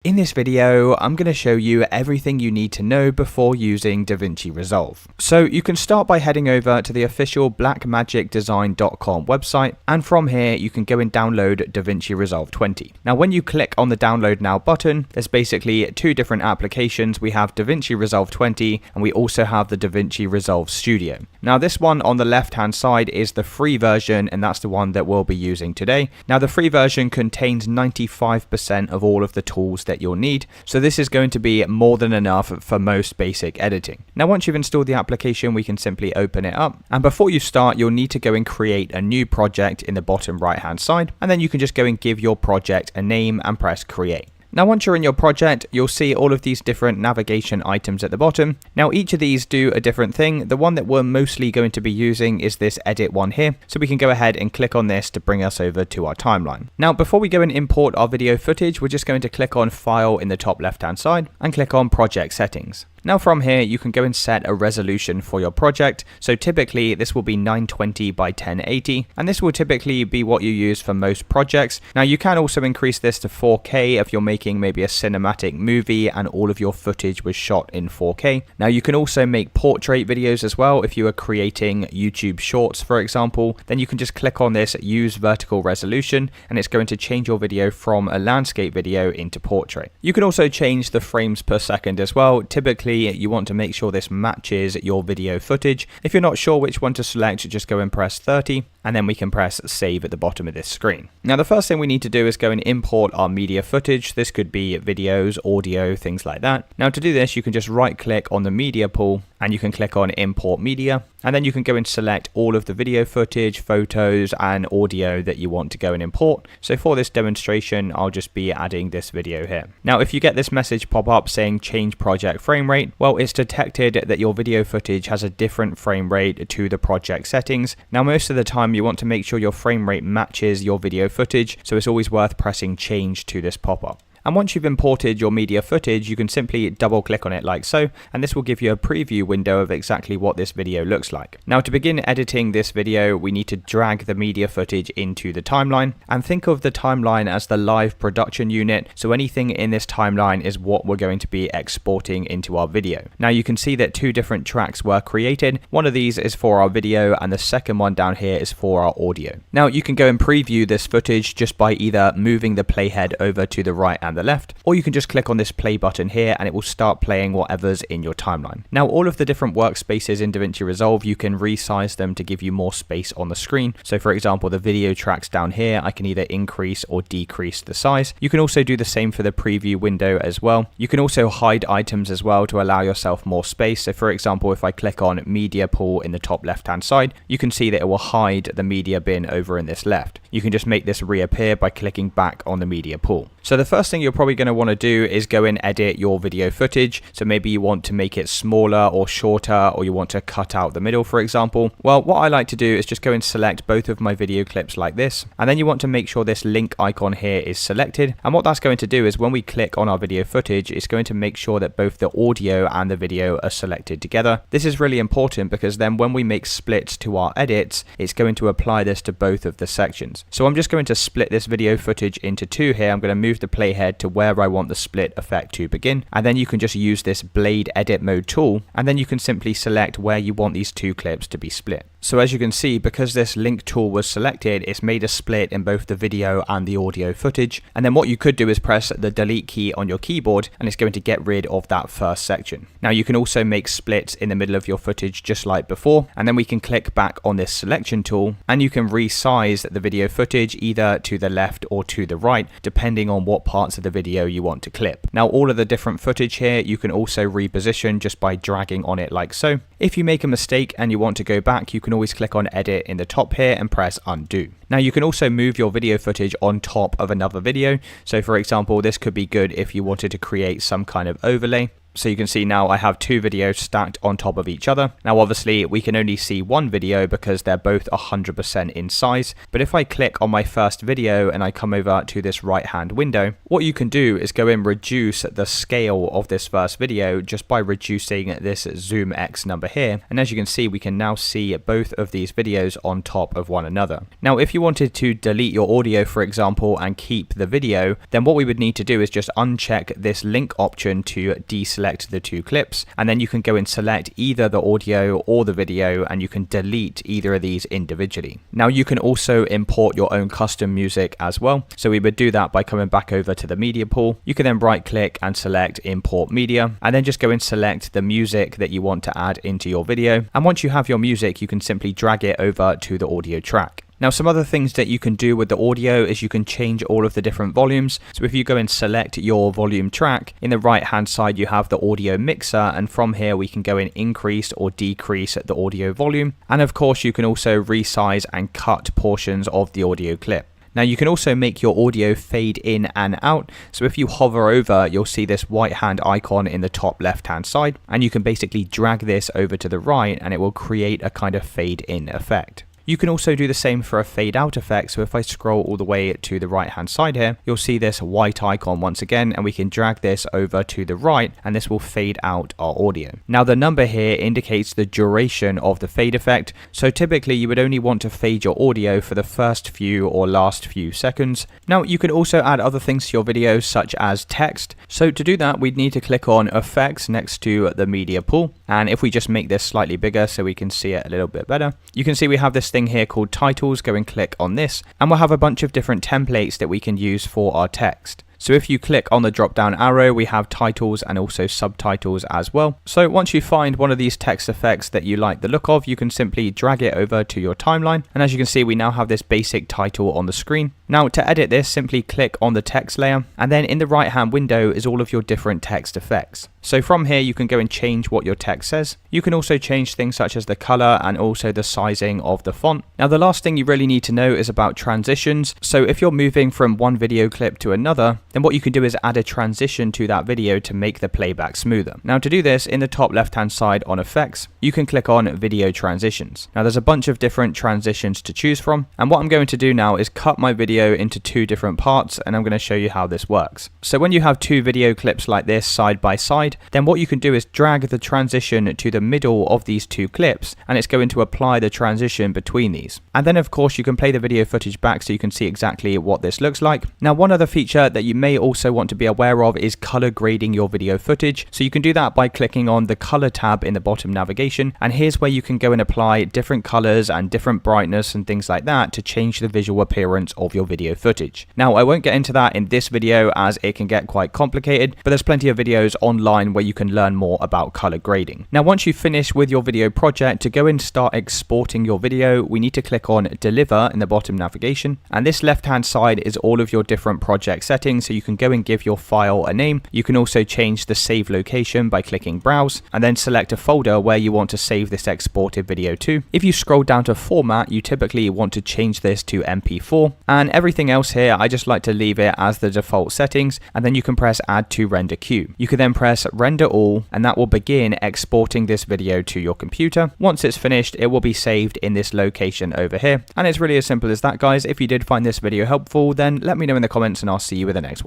In this video, I'm going to show you everything you need to know before using DaVinci Resolve. So you can start by heading over to the official blackmagicdesign.com website, and from here you can go and download DaVinci Resolve 20. Now when you click on the download now button, there's basically two different applications. We have DaVinci Resolve 20 and we also have the DaVinci Resolve Studio. Now this one on the left hand side is the free version, and that's the one that we'll be using today. Now the free version contains 95% of all of the tools that you'll need, so this is going to be more than enough for most basic editing. Now once you've installed the application, we can simply open it up, and before you start you'll need to go and create a new project in the bottom right hand side, and then you can just go and give your project a name and press create. Now once you're in your project, you'll see all of these different navigation items at the bottom. Now each of these do a different thing. The one that we're mostly going to be using is this edit one here, so we can go ahead and click on this to bring us over to our timeline. Now before we go and import our video footage, we're just going to click on File in the top left hand side and click on Project Settings. Now from here you can go and set a resolution for your project, so typically this will be 920 by 1080, and this will typically be what you use for most projects. Now you can also increase this to 4K if you're making maybe a cinematic movie and all of your footage was shot in 4K. Now you can also make portrait videos as well. If you are creating YouTube shorts for example, then you can just click on this use vertical resolution and it's going to change your video from a landscape video into portrait. You can also change the frames per second as well. Typically you want to make sure this matches your video footage. If you're not sure which one to select, just go and press 30 and then we can press save at the bottom of this screen. Now the first thing we need to do is go and import our media footage. This could be videos, audio, things like that. Now to do this you can just right click on the media pool and you can click on import media, and then you can go and select all of the video footage, photos and audio that you want to go and import. So for this demonstration I'll just be adding this video here. Now if you get this message pop up saying change project frame rate, well it's detected that your video footage has a different frame rate to the project settings. Now most of the time you want to make sure your frame rate matches your video footage, so it's always worth pressing change to this pop-up. And once you've imported your media footage, you can simply double click on it like so, and this will give you a preview window of exactly what this video looks like. Now to begin editing this video, we need to drag the media footage into the timeline, and think of the timeline as the live production unit, so anything in this timeline is what we're going to be exporting into our video. Now you can see that two different tracks were created. One of these is for our video and the second one down here is for our audio. Now you can go and preview this footage just by either moving the playhead over to the right and the left, or you can just click on this play button here and it will start playing whatever's in your timeline. Now all of the different workspaces in DaVinci Resolve, you can resize them to give you more space on the screen. So for example, the video tracks down here, I can either increase or decrease the size. You can also do the same for the preview window as well. You can also hide items as well to allow yourself more space. So for example, if I click on media pool in the top left hand side, you can see that it will hide the media bin over in this left. You can just make this reappear by clicking back on the media pool. So the first thing you're probably going to want to do is go and edit your video footage. So maybe you want to make it smaller or shorter, or you want to cut out the middle, for example. Well, what I like to do is just go and select both of my video clips like this, and then you want to make sure this link icon here is selected. And what that's going to do is when we click on our video footage, it's going to make sure that both the audio and the video are selected together. This is really important because then when we make splits to our edits, it's going to apply this to both of the sections. So I'm just going to split this video footage into two here. I'm going to move the playhead to where I want the split effect to begin, and then you can just use this blade edit mode tool, and then you can simply select where you want these two clips to be split. So as you can see, because this link tool was selected, it's made a split in both the video and the audio footage. And then what you could do is press the delete key on your keyboard and it's going to get rid of that first section. Now you can also make splits in the middle of your footage just like before, and then we can click back on this selection tool and you can resize the video footage either to the left or to the right depending on what parts of the video you want to clip. Now all of the different footage here you can also reposition just by dragging on it like so. If you make a mistake and you want to go back, you can always click on edit in the top here and press undo. Now you can also move your video footage on top of another video. So for example, this could be good if you wanted to create some kind of overlay. So you can see now I have two videos stacked on top of each other. Now obviously we can only see one video because they're both 100% in size, but if I click on my first video and I come over to this right hand window, what you can do is go and reduce the scale of this first video just by reducing this zoom X number here, and as you can see we can now see both of these videos on top of one another. Now if you wanted to delete your audio for example and keep the video, then what we would need to do is just uncheck this link option to deselect the two clips, and then you can go and select either the audio or the video and you can delete either of these individually. Now you can also import your own custom music as well, so we would do that by coming back over to the media pool. You can then right click and select import media, and then just go and select the music that you want to add into your video, and once you have your music you can simply drag it over to the audio track. Now some other things that you can do with the audio is you can change all of the different volumes. So if you go and select your volume track, in the right hand side you have the audio mixer, and from here we can go and increase or decrease the audio volume. And of course you can also resize and cut portions of the audio clip. Now you can also make your audio fade in and out. So if you hover over, you'll see this white hand icon in the top left hand side, and you can basically drag this over to the right and it will create a kind of fade in effect. You can also do the same for a fade out effect. So if I scroll all the way to the right hand side here, you'll see this white icon once again, and we can drag this over to the right and this will fade out our audio. Now the number here indicates the duration of the fade effect. So typically you would only want to fade your audio for the first few or last few seconds. Now you can also add other things to your videos such as text. So to do that we'd need to click on effects next to the media pool, and if we just make this slightly bigger so we can see it a little bit better, you can see we have this thing here called titles. Go and click on this and we'll have a bunch of different templates that we can use for our text. So if you click on the drop down arrow, we have titles and also subtitles as well. So once you find one of these text effects that you like the look of, you can simply drag it over to your timeline, and as you can see we now have this basic title on the screen. Now to edit this, simply click on the text layer, and then in the right hand window is all of your different text effects. So from here you can go and change what your text says. You can also change things such as the color and also the sizing of the font. Now the last thing you really need to know is about transitions. So if you're moving from one video clip to another, then what you can do is add a transition to that video to make the playback smoother. Now to do this, in the top left hand side on effects, you can click on video transitions. Now there's a bunch of different transitions to choose from, and what I'm going to do now is cut my video into two different parts, and I'm going to show you how this works. So when you have two video clips like this side by side, then what you can do is drag the transition to the middle of these two clips, and it's going to apply the transition between these. And then of course you can play the video footage back so you can see exactly what this looks like. Now one other feature that you may also want to be aware of is color grading your video footage. So you can do that by clicking on the color tab in the bottom navigation, and here's where you can go and apply different colors and different brightness and things like that to change the visual appearance of your video footage. Now I won't get into that in this video as it can get quite complicated, but there's plenty of videos online where you can learn more about color grading. Now once you finish with your video project, to go and start exporting your video, we need to click on deliver in the bottom navigation, and this left hand side is all of your different project settings. So you can go and give your file a name. You can also change the save location by clicking browse and then select a folder where you want to save this exported video to. If you scroll down to format, you typically want to change this to MP4, and everything else here I just like to leave it as the default settings, and then you can press add to render queue. You can then press render all, and that will begin exporting this video to your computer. Once it's finished, it will be saved in this location over here, and it's really as simple as that, guys. If you did find this video helpful, then let me know in the comments and I'll see you with the next